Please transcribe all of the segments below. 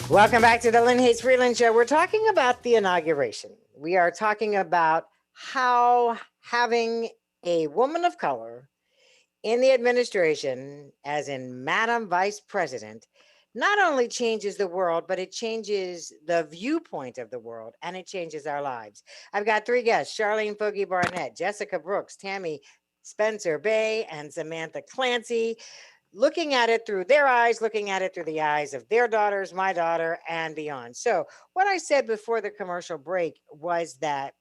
Welcome back to the Lynne Hayes Freeland Show. We're talking about the inauguration. We are talking about how having a woman of color in the administration, as in Madam Vice President, not only changes the world, but it changes the viewpoint of the world and it changes our lives. I've got three guests: Charlene Fogy Barnett, Jessica Brooks, Tammy Spencer Bay, and Samantha Clancy, looking at it through their eyes, looking at it through the eyes of their daughters, my daughter, and beyond. So, what I said before the commercial break was that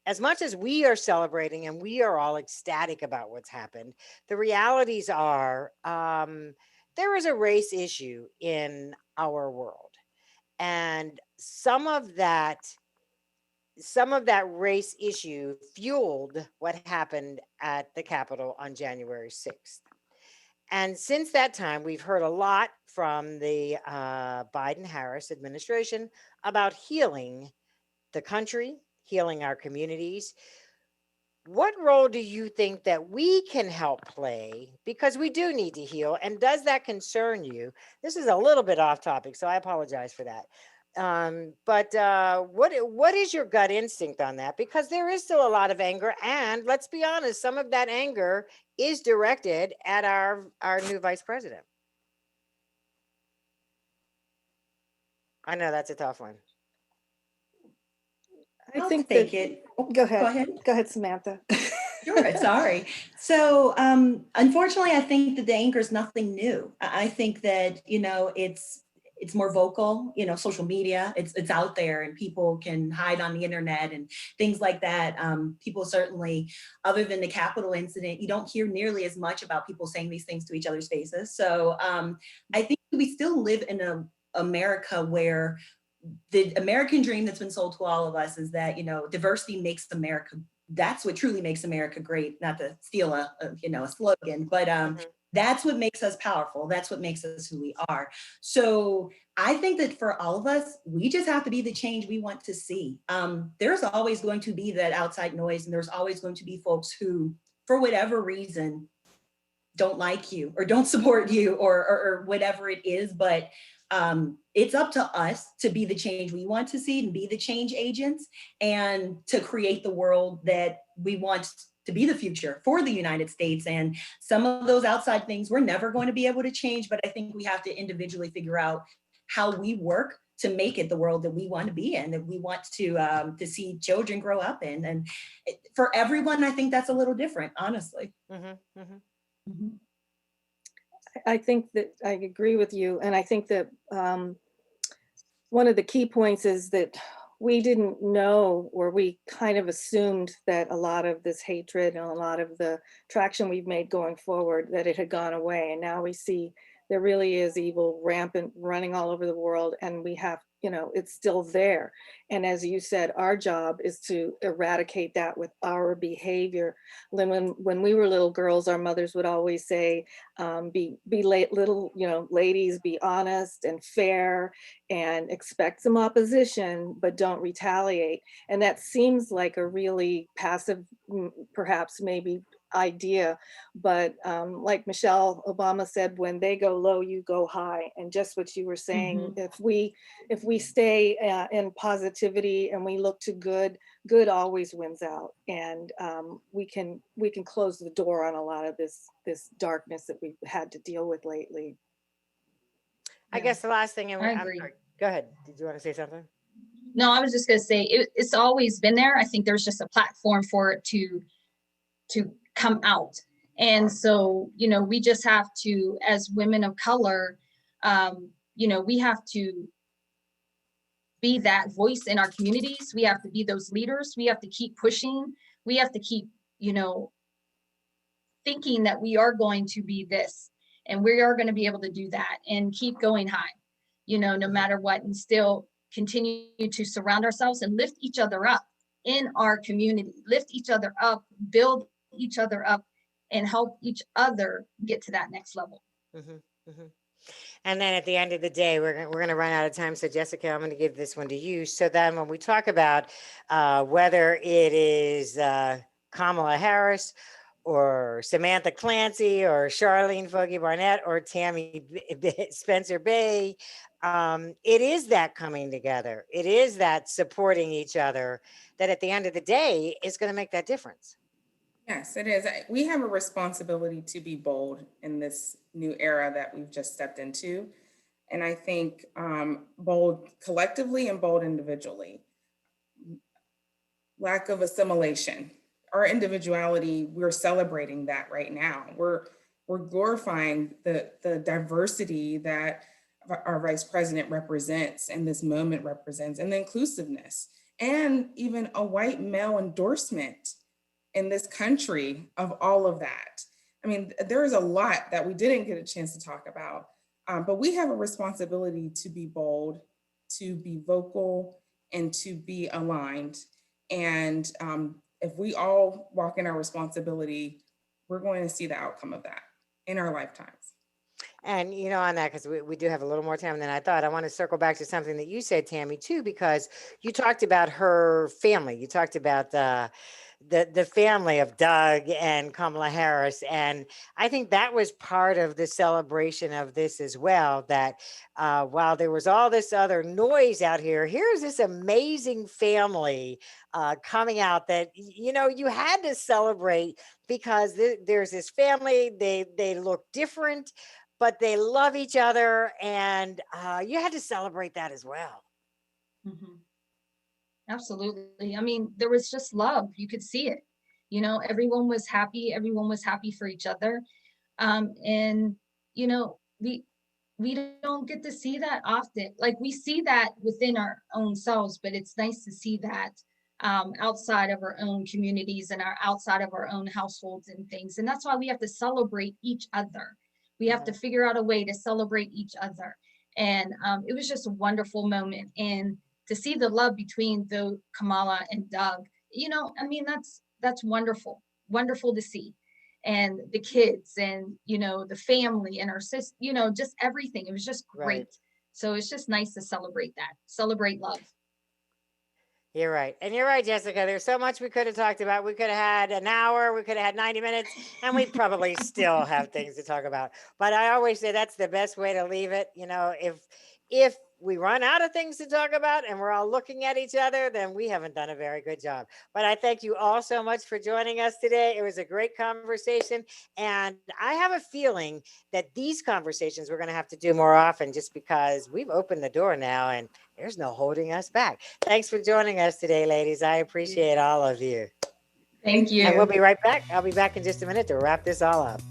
as much as we are celebrating and we are all ecstatic about what's happened, the realities are there is a race issue in our world. And some of that race issue fueled what happened at the Capitol on January 6th. And since that time, we've heard a lot from the Biden Harris administration about healing the country, healing our communities. What role do you think that we can help play? Because we do need to heal. And does that concern you? This is a little bit off topic, so I apologize for that. But what is your gut instinct on that? Because there is still a lot of anger, and let's be honest, some of that anger is directed at our new vice president. I know that's a tough one. I I'll think take that, it. Oh, go ahead. Go ahead. Go ahead, Samantha. Sure, sorry. So, unfortunately, I think that the anger is nothing new. I think that, it's more vocal, social media, it's out there and people can hide on the internet and things like that. People certainly, other than the Capitol incident, you don't hear nearly as much about people saying these things to each other's faces. So, I think we still live in a America where the American dream that's been sold to all of us is that, diversity makes America. That's what truly makes America great. Not to steal a slogan, but Mhm. that's what makes us powerful. That's what makes us who we are. So I think that for all of us, we just have to be the change we want to see. There's always going to be that outside noise, and there's always going to be folks who, for whatever reason, don't like you or don't support you or whatever it is. But it's up to us to be the change we want to see and be the change agents and to create the world that we want to be the future for the United States. And some of those outside things we're never going to be able to change, but I think we have to individually figure out how we work to make it the world that we want to be in, that we want to see children grow up in. And for everyone, I think that's a little different, honestly. Mm-hmm, mm-hmm. Mhm. I think that I agree with you. And I think that one of the key points is that we didn't know, or we kind of assumed that a lot of this hatred and a lot of the traction we've made going forward, that it had gone away. And now we see there really is evil rampant running all over the world, and we have, it's still there. And as you said, our job is to eradicate that with our behavior. When we were little girls, our mothers would always say, be late, little, ladies, be honest and fair and expect some opposition, but don't retaliate. And that seems like a really passive, perhaps maybe idea, but like Michelle Obama said, when they go low, you go high. And just what you were saying, if we stay in positivity and we look to good always wins out, and we can close the door on a lot of this darkness that we've had to deal with lately. I guess the last thing, and I I'm agree. sorry. Go ahead. Did you want to say something? No, I was just going to say it's always been there. I think there's just a platform for it to come out. And so, we just have to, as women of color, we have to be that voice in our communities. We have to be those leaders. We have to keep pushing. We have to keep, thinking that we are going to be this and we are going to be able to do that and keep going high, no matter what, and still continue to surround ourselves and lift each other up in our community, lift each other up, build each other up, and help each other get to that next level. Mm-hmm, mm-hmm. And then at the end of the day, we're going to run out of time. So Jessica, I'm going to give this one to you. So then when we talk about whether it is Kamala Harris or Samantha Clancy or Charlene Fogy Barnett or Tammy Spencer Bay, it is that coming together. It is that supporting each other that at the end of the day is going to make that difference. Yes, it is. We have a responsibility to be bold in this new era that we've just stepped into. And I think bold collectively and bold individually. Lack of assimilation. Our individuality, we're celebrating that right now. We're glorifying the diversity that our vice president represents and this moment represents, and the inclusiveness, and even a white male endorsement in this country of all of that. I mean, there is a lot that we didn't get a chance to talk about, but we have a responsibility to be bold, to be vocal, and to be aligned. And if we all walk in our responsibility, we're going to see the outcome of that in our lifetimes. And, you know, on that, because we do have a little more time than I thought, I want to circle back to something that you said, Tammy, too, because you talked about her family. You talked about the family of Doug and Kamala Harris. And I think that was part of the celebration of this as well, that while there was all this other noise out here, here's this amazing family coming out that, you know, you had to celebrate because there's this family, they look different, but they love each other, and you had to celebrate that as well. Mhm. Absolutely. I mean, there was just love. You could see it. You know, everyone was happy. Everyone was happy for each other. And you know, we don't get to see that often. Like we see that within our own selves, but it's nice to see that outside of our own communities and our outside of our own households and things. And that's why we have to celebrate each other. We have to figure out a way to celebrate each other. And it was just a wonderful moment. And to see the love between the Kamala and Doug, you know, I mean, that's wonderful, wonderful to see. And the kids and, you know, the family and our sister, you know, just everything. It was just great. Right. So it's just nice to celebrate that, celebrate love. You're right. And you're right, Jessica. There's so much we could have talked about. We could have had an hour, we could have had 90 minutes, and we probably still have things to talk about. But I always say that's the best way to leave it. You know, if we run out of things to talk about and we're all looking at each other, then we haven't done a very good job. But I thank you all so much for joining us today. It was a great conversation. And I have a feeling that these conversations we're going to have to do more often, just because we've opened the door now and there's no holding us back. Thanks for joining us today, ladies. I appreciate all of you. Thank you. And we'll be right back. I'll be back in just a minute to wrap this all up.